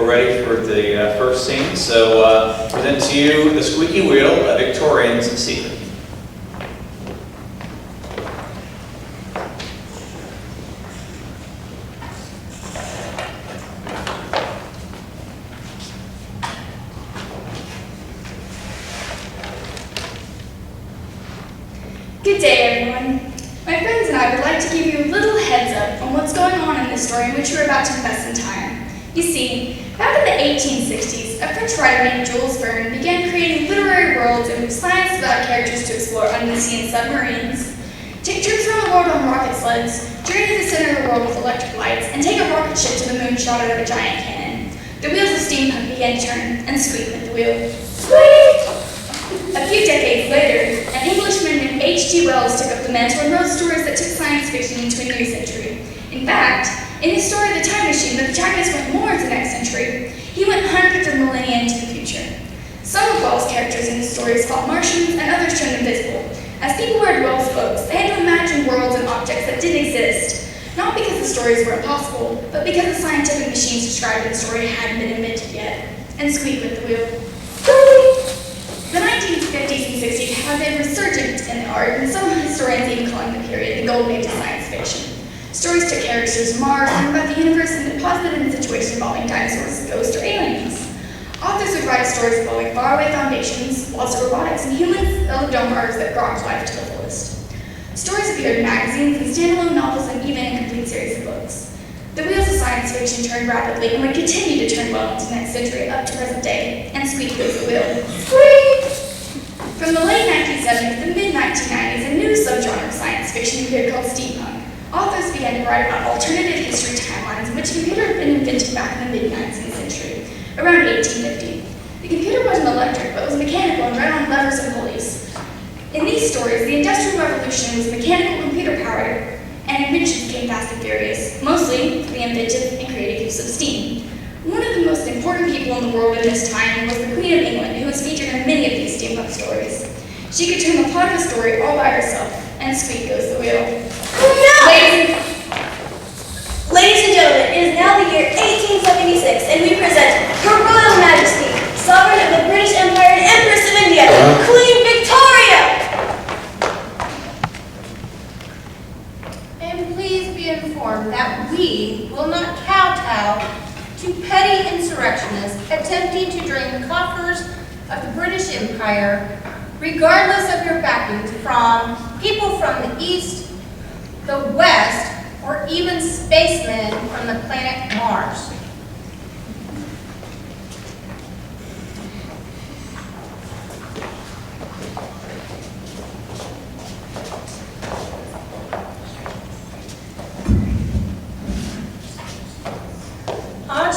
we're ready for the first scene. So present to you the Squeaky Wheel, a Victorian's secret. Good day, everyone. My friends and I would like to give you a little heads up on what's going on in this story in which we're about to invest some time. You see, back in the 1860s, a French writer named Jules Verne began creating literary worlds in which science allowed characters to explore under the sea in submarines, take trips around the world on rocket sleds, journey to the center of the world with electric lights, and take a rocket ship to the moon shot out of a giant cannon. The wheels of steampunk began to turn, and squeak went the wheel. Squeak! A few decades later, an Englishman named H.G. Wells took up the mantle and wrote stories that took science fiction into a new century. In fact, in his story The Time Machine, the protagonist went more into the next century. He went hundreds of millennia into the future. Some of Wells' characters in his stories fought Martians and others turned invisible. As people read Wells' books, they had to imagine worlds and objects that didn't exist, not because the stories were impossible, but because the scientific machines described in the story hadn't been invented yet. And squeak with the wheel. The 1950s and 60s had been resurgent in the art, and some historians even calling the period the golden age of science fiction. Stories took characters to Mars and about the universe and deposited in situations involving dinosaurs, ghosts, or aliens. Authors would write stories involving faraway foundations, lots of robotics, and humans that lived on Mars that brought life to the fullest. Stories appeared in magazines and standalone novels and even in complete series of books. The wheels of science fiction turned rapidly and would continue to turn well into the next century up to present day, and squeak was the wheel. Squeak! From the late 1970s to the mid-1990s, a new subgenre of science fiction appeared called steampunk. Authors began to write about alternative history timelines in which a computer had been invented back in the mid-19th century, around 1850. The computer wasn't electric, but was mechanical and ran on levers and pulleys. In these stories, the Industrial Revolution was mechanical computer-powered, and inventions came fast and furious, mostly through the inventive and creative use of steam. One of the most important people in the world in this time was the Queen of England, who was featured in many of these steampunk stories. She could turn the plot of a story all by herself, and squeak goes the wheel. No! Ladies and gentlemen, it is now the year 1876, and we present Her Royal Majesty, Sovereign of the British Empire and Empress of India, Queen Victoria! And please be informed that we will not kowtow to petty insurrectionists attempting to drain the coffers of the British Empire, regardless of your backings from people from the East, the West, or even spacemen from the planet Mars.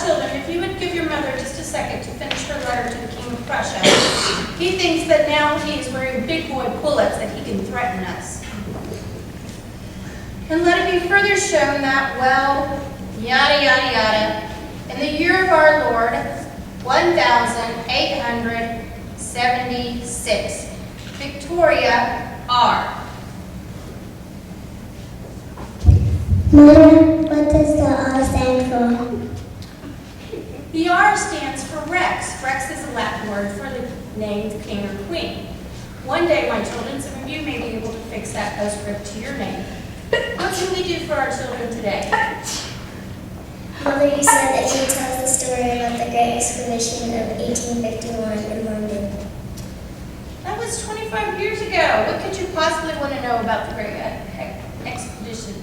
Children, if you would give your mother just a second to finish her letter to the King of Prussia. He thinks that now he is wearing big boy bullets that he can threaten us. And let it be further shown that, well, yada yada yada, in the year of our Lord, 1876, Victoria R. Mother, what does the R stand for? The R stands for Rex. Rex is a Latin word for the named king or queen. One day, my children, some of you may be able to fix that postscript to your name. What can we do for our children today? Mother, you said that you tell us the story about the Great Expedition of 1851 in London. That was 25 years ago. What could you possibly want to know about the Great Expedition?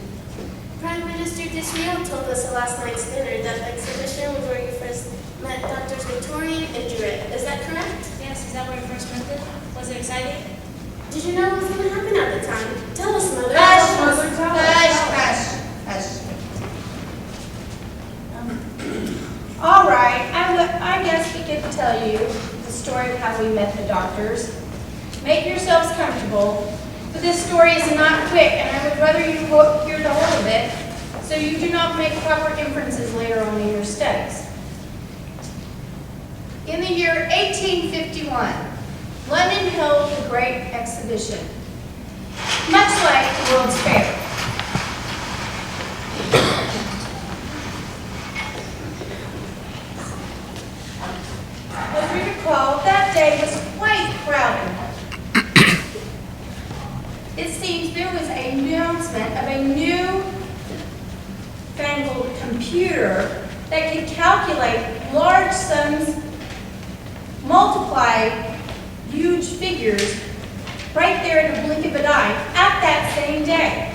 Prime Minister Disraeli told us at last night's dinner that the exhibition was where you first met Doctors Victorian and Druid. Is that correct? Yes, is that where you first met them? Was it exciting? Did you know what was going to happen at the time? Tell us, Mother. Hush, Mother, tell us. hush. All right, I guess we get to tell you the story of how we met the doctors. Make yourselves comfortable. But this story is not quick, and I would rather you hear the whole of it, so you do not make proper inferences later on in your studies. In the year 1851, London held the Great Exhibition, much like the World's Fair. computer that can calculate large sums, multiply huge figures right there in the blink of an eye at that same day.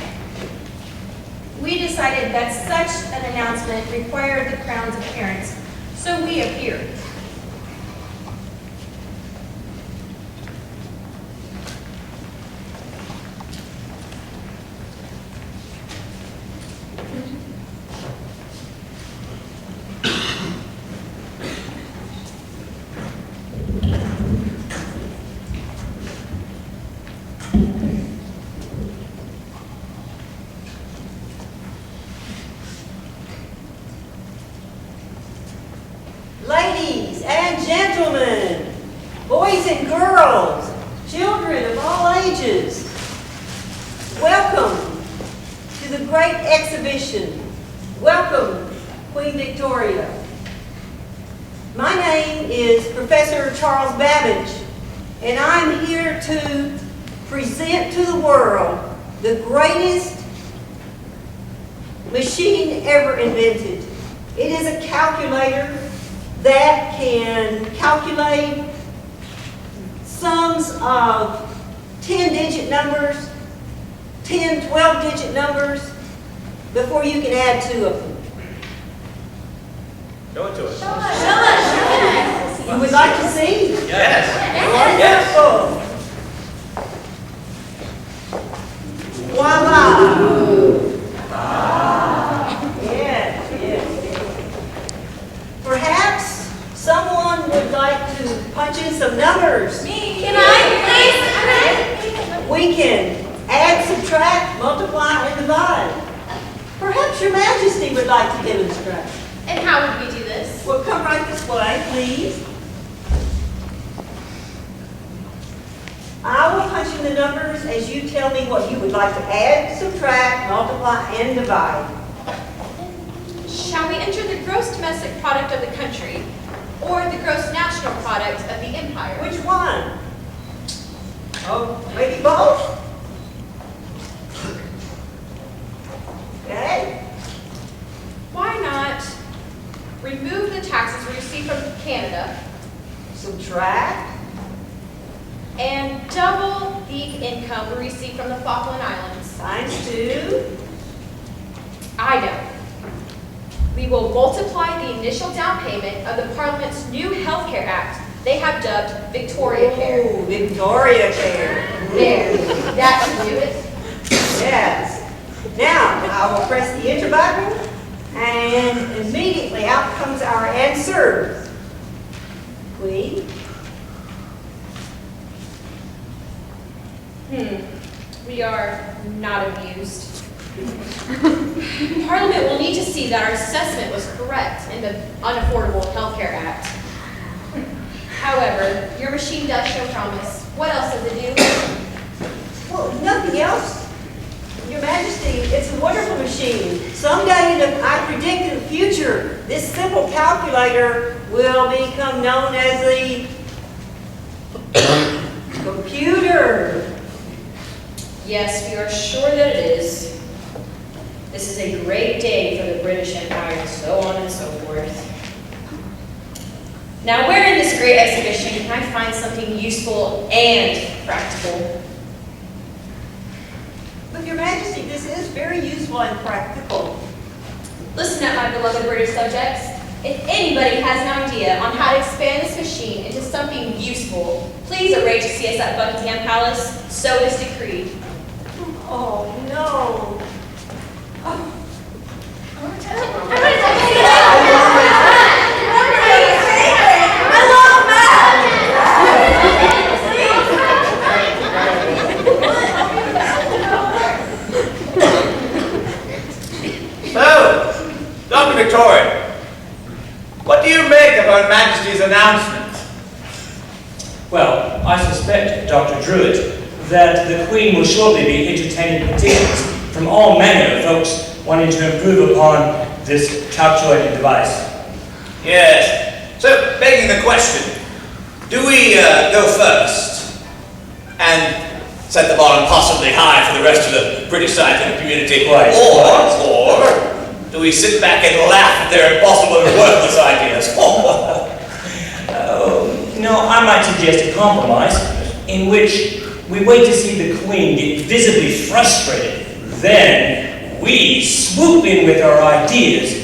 We decided that such an announcement required the Crown's appearance, so we appeared. Ladies and gentlemen, boys and girls, children of all ages, welcome to the great exhibition. Welcome, Queen Victoria. My name is Professor Charles Babbage, and I'm here to present to the world the greatest machine ever invented. It is a calculator that can calculate sums of 10-digit numbers, 10, 12-digit numbers, before you can add two of them. Go into it. You would like to see? Yes. Wonderful. Voila. Yes. Perhaps someone would like to punch in some numbers. Me, can I, please? We can add, subtract, multiply, and divide. Perhaps Your Majesty would like to demonstrate. And how would we do this? Well, come right this way, please. I will punch in the numbers as you tell me what you would like to add, subtract, multiply, and divide. Shall we enter the gross domestic product of the country or the gross national product of the empire? Which one? Oh, maybe both? Okay. Why not remove the taxes we receive from Canada Subtract. and double the income we receive from the Falkland Islands? Times 2. I know. We will multiply the initial down payment of the Parliament's new Health Care Act they have dubbed Victoria Care. Ooh, Victoria Care. There, that should do it. Yes. Now, I will press the enter button, and immediately out comes our answer. Queen. We are not amused. Parliament will need to see that our assessment was correct in the Unaffordable Health Care Act. However, your machine does show promise. What else does it do? Well, nothing else. Your Majesty, it's a wonderful machine. Someday, I predict in the future, this simple calculator will become known as the computer. Yes, we are sure that it is. This is a great day for the British Empire, and so on and so forth. Now, where in this great exhibition can I find something useful and practical? But Your Majesty, this is very useful and practical. Listen up, my beloved British subjects. If anybody has an idea on how to expand this machine into something useful, please arrange to see us at Buckingham Palace. So it is decreed. Oh, no. So, Dr. Victorian, what do you make of Her Majesty's announcement? Well, I suspect, Dr. Druitt, that the Queen will shortly be entertaining petitions from all manner of folks wanting to improve upon this calculating device. Yes. So, begging the question, do we go first and set the bar possibly high for the rest of the British scientific community? Quite. Or do we sit back and laugh at their impossible and worthless ideas? No, I might suggest a compromise in which we wait to see the Queen get visibly frustrated. Then we swoop in with our ideas,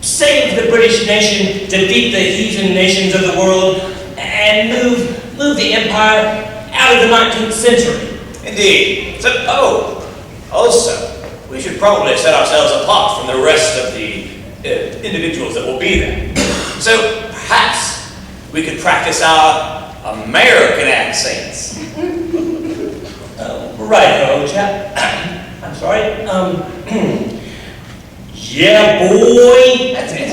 save the British nation, defeat the heathen nations of the world, and move the empire out of the 19th century. Indeed. So, also, we should probably set ourselves apart from the rest of the individuals that will be there. So, perhaps we could practice our American accents. Right-ho, chap. I'm sorry. Yeah, boy. That's it.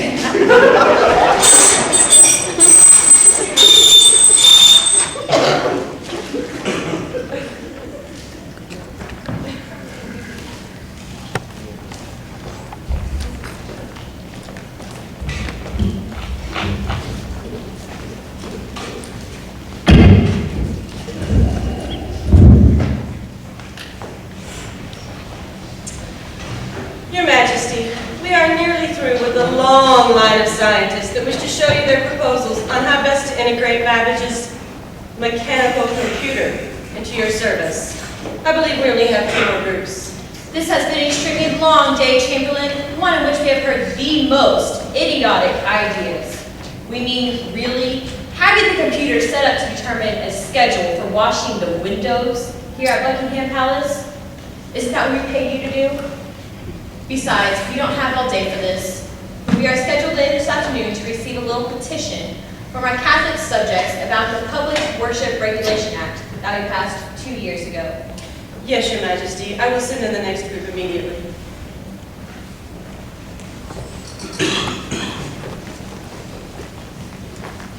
Your Majesty, we are nearly through with a long line of scientists that wish to show you their proposals on how best to integrate Babbage's mechanical computer into your service. I believe we only have 2 more groups. This has been an extremely long day, Chamberlain, one in which we have heard the most idiotic ideas. We mean, really, having the computer set up to determine a schedule for washing the windows here at Buckingham Palace? Isn't that what we paid you to do? Besides, we don't have all day for this. We are scheduled later this afternoon to receive a little petition from our Catholic subjects about the Public Worship Regulation Act that we passed 2 years ago. Yes, Your Majesty. I will send in the next group immediately.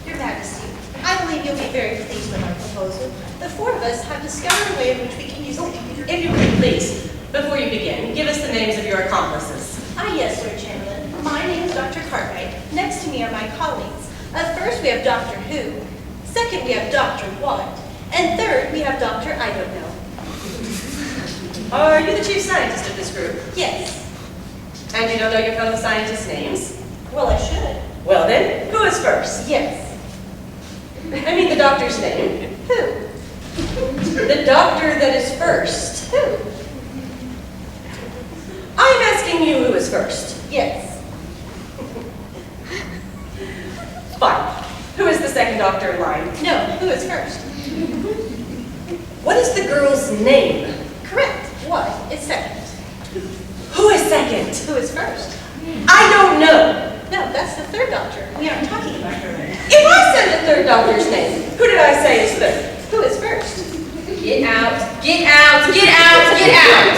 Your Majesty, I believe you'll be very pleased with our proposal. The 4 of us have discovered a way in which we can use the computer. If you could please, before you begin, give us the names of your accomplices. Yes, Lord Chamberlain. My name is Dr. Cartwright. Next to me are my colleagues. First, we have Dr. Who. Second, we have Dr. What. And third, we have Dr. I don't know. Are you the chief scientist of this group? Yes. And you don't know your fellow scientists' names? Well, I should. Well then, who is first? Yes. I mean the doctor's name. Who? The doctor that is first. Who? I'm asking you who is first. Yes. Fine. Who is the second doctor in line? No, who is first? What is the girl's name? Correct. What is second? Who is second? Who is first? I don't know. No, that's the third doctor. We aren't talking about her right now. If I said the third doctor's name, who did I say is third? Who is first? Get out, get out, get out, get out!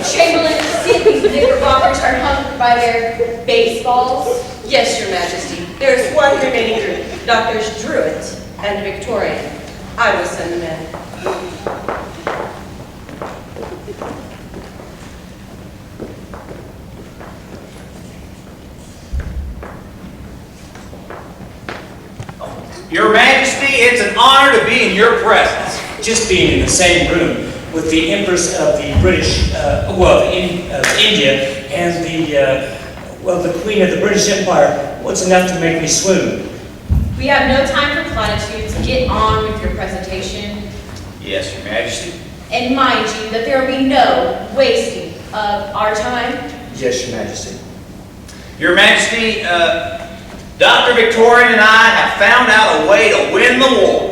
Chamberlain, see if these knickerbockers are hung by their baseballs. Yes, Your Majesty. There is one remaining group, Doctors Druitt and Victorian. I will send them in. Your Majesty, it's an honor to be in your presence. Just being in the same room with the Empress of the British, India, and the Queen of the British Empire, what's enough to make me swoon? We have no time for platitudes. Get on with your presentation. Yes, Your Majesty. And mind you, that there will be no wasting of our time. Yes, Your Majesty. Your Majesty, Dr. Victorian and I have found out a way to win the war.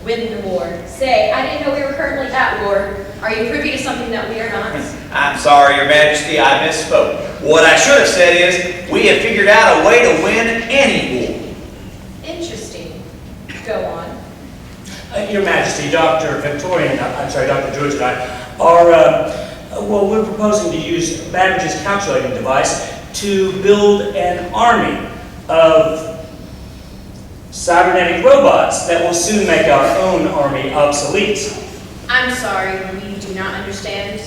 Win the war. Say, I didn't know we were currently at war. Are you privy to something that we are not? I'm sorry, Your Majesty, I misspoke. What I should have said is, we have figured out a way to win any war. Interesting. Go on. Your Majesty, Dr. Victorian, Dr. Druitt and I are, we're proposing to use Babbage's calculating device to build an army of cybernetic robots that will soon make our own army obsolete. I'm sorry, we do not understand.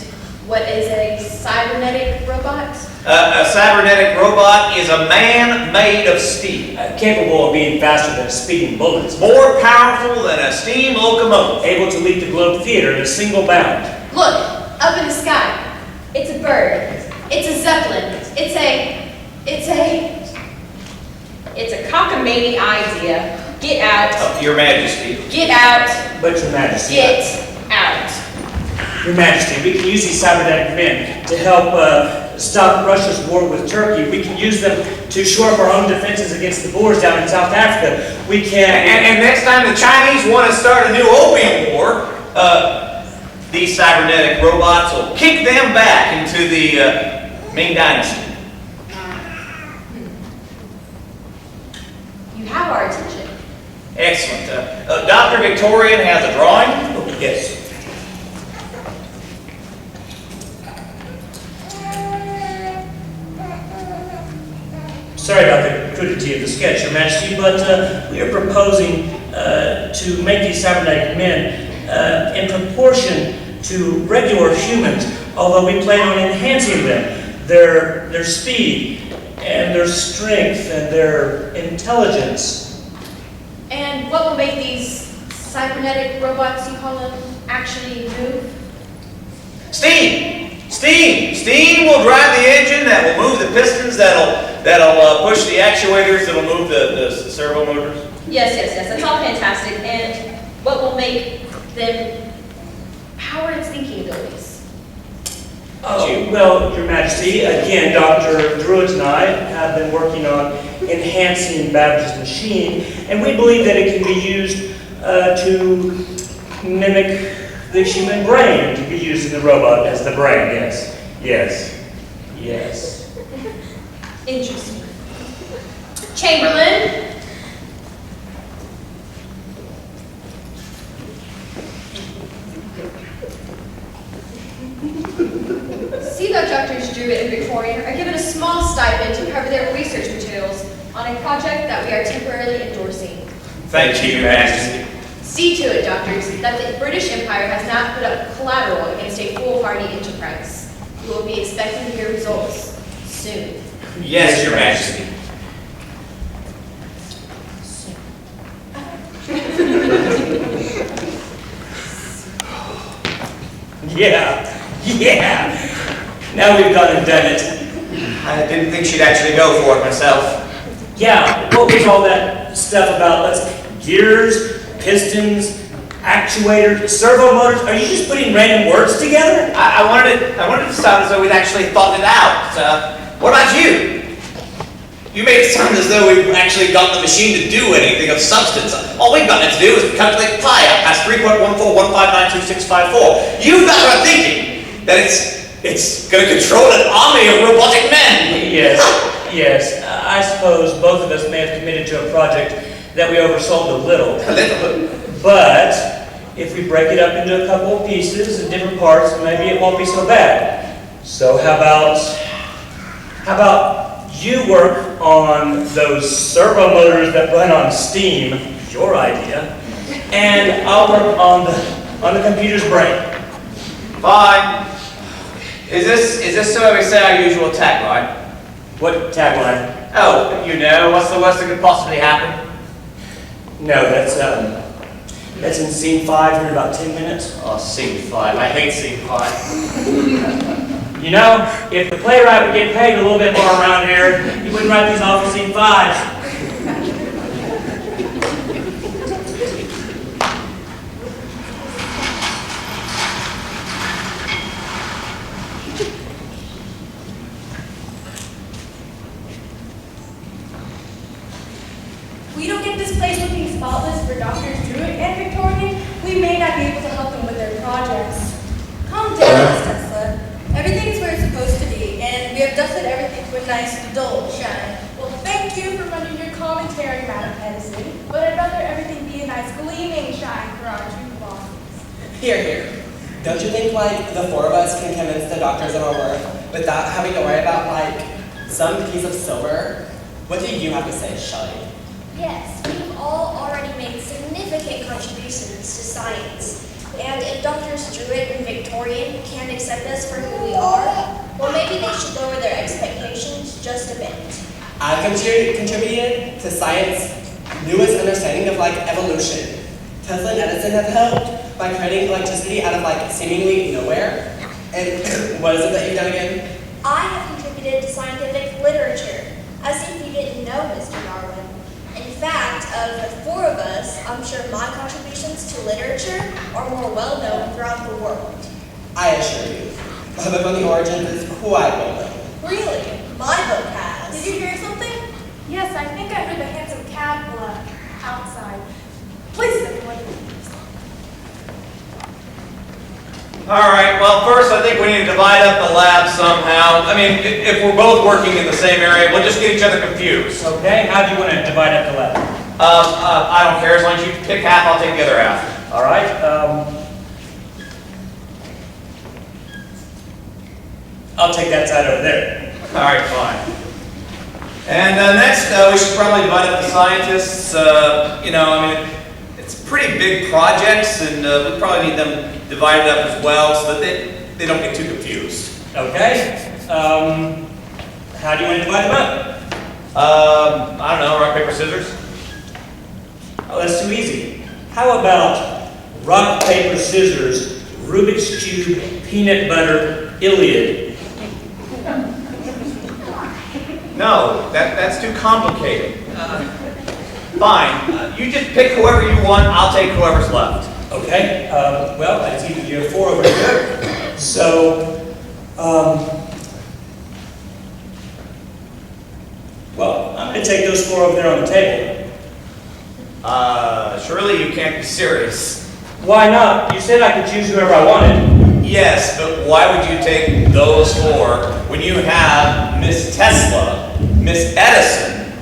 What is a cybernetic robot? A cybernetic robot is a man made of steel. Capable of being faster than speeding bullets. More powerful than a steam locomotive. Able to leap the Globe Theater in a single bound. Look, up in the sky. It's a bird. It's a Zeppelin. It's a cockamamie idea. Get out. Oh, Your Majesty. Get out. But Your Majesty. Get out. Your Majesty, we can use these cybernetic men to help stop Russia's war with Turkey. We can use them to shore up our own defenses against the Boers down in South Africa. We can... And next time the Chinese want to start a new opium war, these cybernetic robots will kick them back into the Ming Dynasty. You have our attention. Excellent. Dr. Victorian has a drawing? Oh, yes. Sorry about the crudity of the sketch, Your Majesty, but we are proposing to make these cybernetic men in proportion to regular humans, although we plan on enhancing them, their speed and their strength and their intelligence. And what will make these cybernetic robots, you call them, actually move? Steam! Steam! Steam will drive the engine, that will move the pistons, that'll push the actuators, that'll move the servo motors. Yes, that's all fantastic. And what will make them power its thinking abilities? Oh, well, Your Majesty, again, Dr. Druitt and I have been working on enhancing Babbage's machine, and we believe that it can be used to mimic the human brain, to be used in the robot as the brain, yes. Interesting. Chamberlain? See that Drs. Druitt and Victorian are given a small stipend to cover their research materials on a project that we are temporarily endorsing. Thank you, Your Majesty. See to it, doctors, that the British Empire has not put up collateral against a foolhardy enterprise. You will be expecting to hear results soon. Yes, Your Majesty. Yeah. Now we've gone and done it. I didn't think she'd actually go for it myself. Yeah, what was all that stuff about? Gears, pistons, actuators, servo motors? Are you just putting random words together? I wanted it to sound as though we'd actually thought it out. What about you? You made it sound as though we've actually got the machine to do anything of substance. All we've got it to do is calculate pi out past 3.141592654. You've got her thinking that it's going to control an army of robotic men. Yes. I suppose both of us may have committed to a project that we oversold a little. A little? But if we break it up into a couple of pieces and different parts, maybe it won't be so bad. So how about you work on those servo motors that run on steam, your idea, and I'll work on the computer's brain. Fine. Is this so we say our usual tagline? What tagline? Oh, what's the worst that could possibly happen? No, that's in scene 5 here in about 10 minutes. Oh, scene 5. I hate scene 5. If the playwright would get paid a little bit more around here, he wouldn't write these awful scene 5s. We don't get this place looking spotless for Drs. Druitt and Victorian. We may not be able to help them with their projects. Calm down, Miss Tesla. Everything's where it's supposed to be, and we have dusted everything to a nice, dull shine. Well, thank you for running your commentary, Madam Edison, but I'd rather everything be a nice gleaming shine for our two bosses. Here. Don't you think, the four of us can convince the doctors of our worth without having to worry about, some piece of silver? What do you have to say, Shelley? Yes, we've all already made significant contributions to science. And if Drs. Druitt and Victorian can't accept us for who we are, well, maybe they should lower their expectations just a bit. I contributed to science's newest understanding of, evolution. Tesla and Edison have helped by creating electricity out of, seemingly nowhere. And what is it that you've done again? I have contributed to scientific literature, as if you didn't know, Mr. Darwin. In fact, of the four of us, I'm sure my contributions to literature are more well-known throughout the world. I assure you, my book on the origins is quite well known. Really? My book has. Did you hear something? Yes, I think I heard the handsome cat outside. Please, everyone. All right, well, first I think we need to divide up the lab somehow. I mean, if we're both working in the same area, we'll just get each other confused. Okay, how do you want to divide up the lab? I don't care, as long as you pick half, I'll take the other half. All right. I'll take that side over there. All right, fine. And next, we should probably divide up the scientists. You know, I mean, it's pretty big projects, and we probably need them divided up as well so that they don't get too confused. Okay. How do you want to divide them up? I don't know, rock, paper, scissors? Oh, that's too easy. How about rock, paper, scissors, Rubik's Cube, peanut butter, Iliad? No, that's too complicated. Fine, you just pick whoever you want, I'll take whoever's left. Okay, well, I see that you have four over here. So, well, I'm going to take those four over there on the table. Surely you can't be serious. Why not? You said I could choose whoever I wanted. Yes, but why would you take those four when you have Miss Tesla, Miss Edison,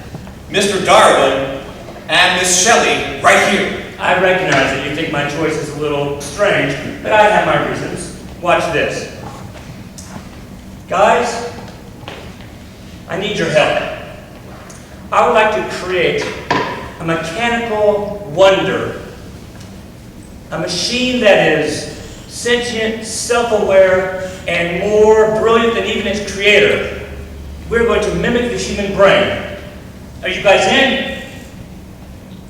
Mr. Darwin, and Miss Shelley right here? I recognize that you think my choice is a little strange, but I have my reasons. Watch this. Guys, I need your help. I would like to create a mechanical wonder. A machine that is sentient, self-aware, and more brilliant than even its creator. We're going to mimic the human brain. Are you guys in?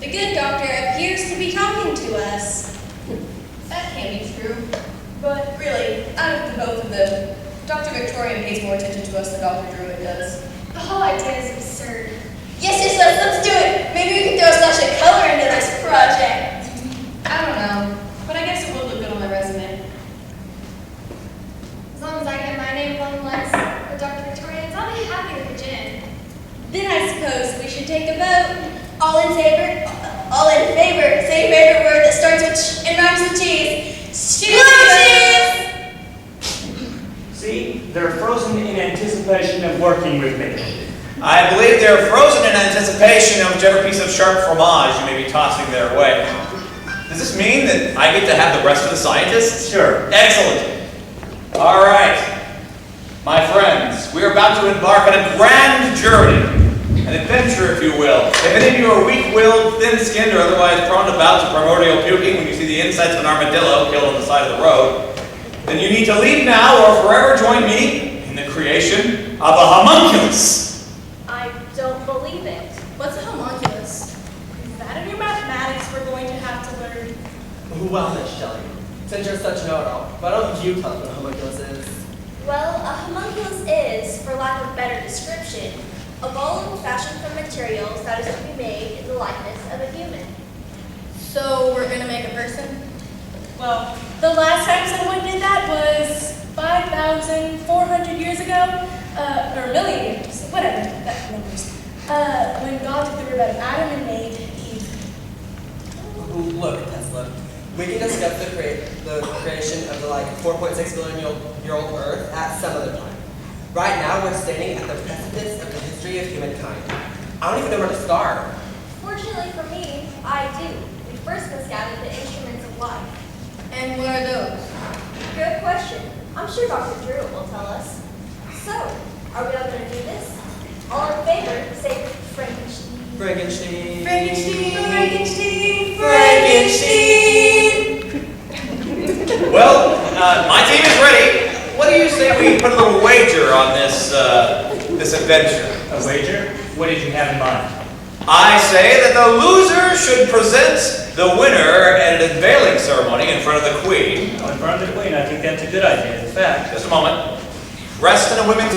The good doctor appears to be talking to us. That can't be true. But really, out of the both of them, Dr. Victorian pays more attention to us than Dr. Druid does. The whole idea is absurd. Yes, let's do it. Maybe we can throw a splash of color into this project. I don't know, but I guess it would look good on my resume. As long as I get my name along the lines of Dr. Victorian's, I'll be happy with the gin. Then I suppose we should take a vote. All in favor? All in favor. Say your favorite word that starts with ch and rhymes with cheese. Cheese! See, they're frozen in anticipation of working with me. I believe they're frozen in anticipation of whichever piece of sharp fromage you may be tossing their way. Does this mean that I get to have the rest of the scientists? Sure. Excellent. All right. My friends, we're about to embark on a grand journey. An adventure, if you will. If any of you are weak-willed, thin-skinned, or otherwise prone to bouts of primordial puking when you see the insides of an armadillo killed on the side of the road, then you need to leave now or forever join me in the creation of a homunculus. I don't believe it. What's a homunculus? Is that a new mathematics we're going to have to learn? Well, Miss Shelley, since you're such a know-it-all, why don't you tell us what a homunculus is? Well, a homunculus is, for lack of better description, a ball fashioned from materials that is to be made in the likeness of a human. So we're going to make a person? Well, the last time someone did that was 5,400 years ago, or a million years, whatever, that numbers. When God took the rib out of Adam and made Eve. Look, Tesla, we can discuss the creation of the 4.6 billion year old Earth at some other time. Right now, we're standing at the precipice of the history of humankind. I don't even know where to start. Fortunately for me, I do. We first must gather the instruments of life. And what are those? Good question. I'm sure Dr. Drew will tell us. So, are we all going to do this? All in favor, say Frankenstein. Frankenstein. Frankenstein. Frankenstein. Well, my team is ready. What do you say we put a little wager on this adventure? A wager? What did you have in mind? I say that the loser should present the winner at an unveiling ceremony in front of the Queen. In front of the Queen, I think that's a good idea. In fact, Just a moment. Dressed in a women's